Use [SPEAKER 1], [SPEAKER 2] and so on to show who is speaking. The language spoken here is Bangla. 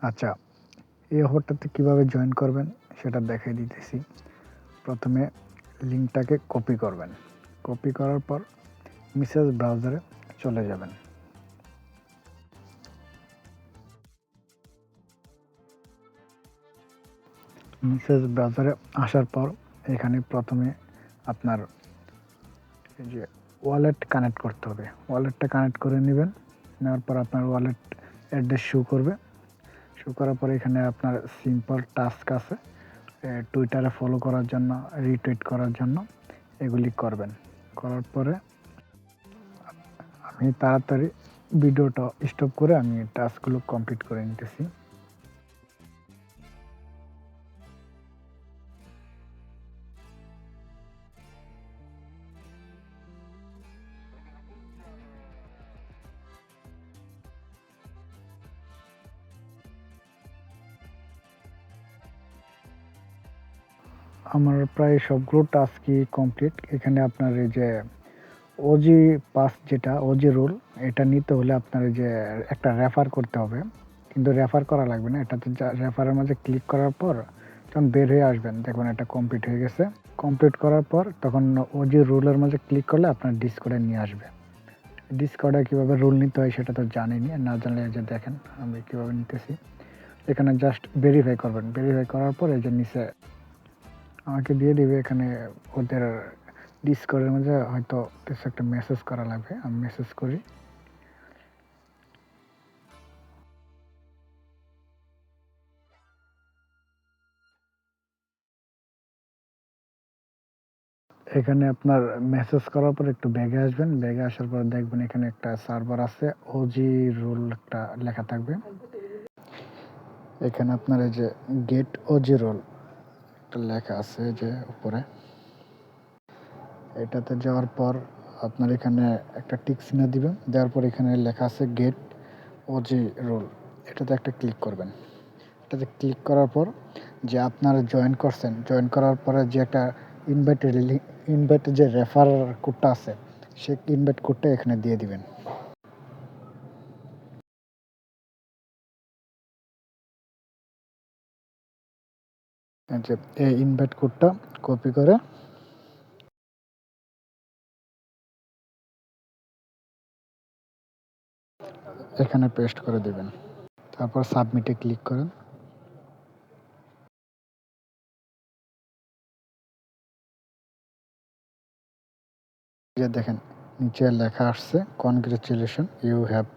[SPEAKER 1] আচ্ছা, এই অফারটাতে কীভাবে জয়েন করবেন সেটা দেখিয়ে দিতেছি। প্রথমে লিঙ্কটাকে কপি করবেন। কপি করার পর মেসেজ ব্রাউজারে চলে যাবেন। মেসেজ ব্রাউজারে আসার পর এখানে প্রথমে আপনার এই যে ওয়ালেট কানেক্ট করতে হবে। ওয়ালেটটা কানেক্ট করে নেবেন। নেওয়ার পর আপনার ওয়ালেট অ্যাড্রেস শো করবে। শো করার পরে এখানে আপনার সিম্পল টাস্ক আছে, টুইটারে ফলো করার জন্য, রিটুইট করার জন্য এগুলি করবেন। করার পরে আমি তাড়াতাড়ি ভিডিওটা স্টপ করে আমি টাস্কগুলো কমপ্লিট করে নিতেছি। আমার প্রায় সবগুলো টাস্কই কমপ্লিট। এখানে আপনার এই যে ওজি পাস, যেটা ওজি রুল, এটা নিতে হলে আপনার এই যে একটা রেফার করতে হবে, কিন্তু রেফার করা লাগবে না। এটাতে রেফারের মাঝে ক্লিক করার পর যখন বের হয়ে আসবেন দেখবেন এটা কমপ্লিট হয়ে গেছে। কমপ্লিট করার পর তখন ওজি রুলের মাঝে ক্লিক করলে আপনার ডিসকর্ডে নিয়ে আসবে। ডিসকর্ডে কীভাবে রুল নিতে হয় সেটা তো জানিনি, না জানলে যে দেখেন আমি কীভাবে নিতেছি। এখানে জাস্ট ভেরিফাই করবেন। ভেরিফাই করার পর এই যে নিচে আমাকে দিয়ে দিবে। এখানে ওদের ডিসকর্ডের মধ্যে হয়তো কিছু একটা মেসেজ করা লাগবে, আমি মেসেজ করি। এখানে আপনার মেসেজ করার পর একটু ব্যাগে আসবেন। ব্যাগে আসার পর দেখবেন এখানে একটা সার্ভার আছে, ওজি রুল একটা লেখা থাকবে। এখানে আপনার এই যে গেট ওজি রুল একটা লেখা আছে যে উপরে, এটাতে যাওয়ার পর আপনার এখানে একটা টিক চিহ্ন দিবেন। দেওয়ার পর এখানে লেখা আছে গেট ওজি রুল, এটাতে একটা ক্লিক করবেন। এটাতে ক্লিক করার পর যে আপনারা জয়েন করছেন, জয়েন করার পরে যে একটা ইনভাইটের যে রেফার কোডটা আছে, সেই ইনভাইট কোডটা এখানে দিয়ে দিবেন। যে এই ইনভাইট কোডটা কপি করে এখানে পেস্ট করে দিবেন। তারপর সাবমিটে ক্লিক করেন। যে দেখেন নিচে লেখা আসছে, কনগ্রেচুলেশন, ইউ হ্যাভ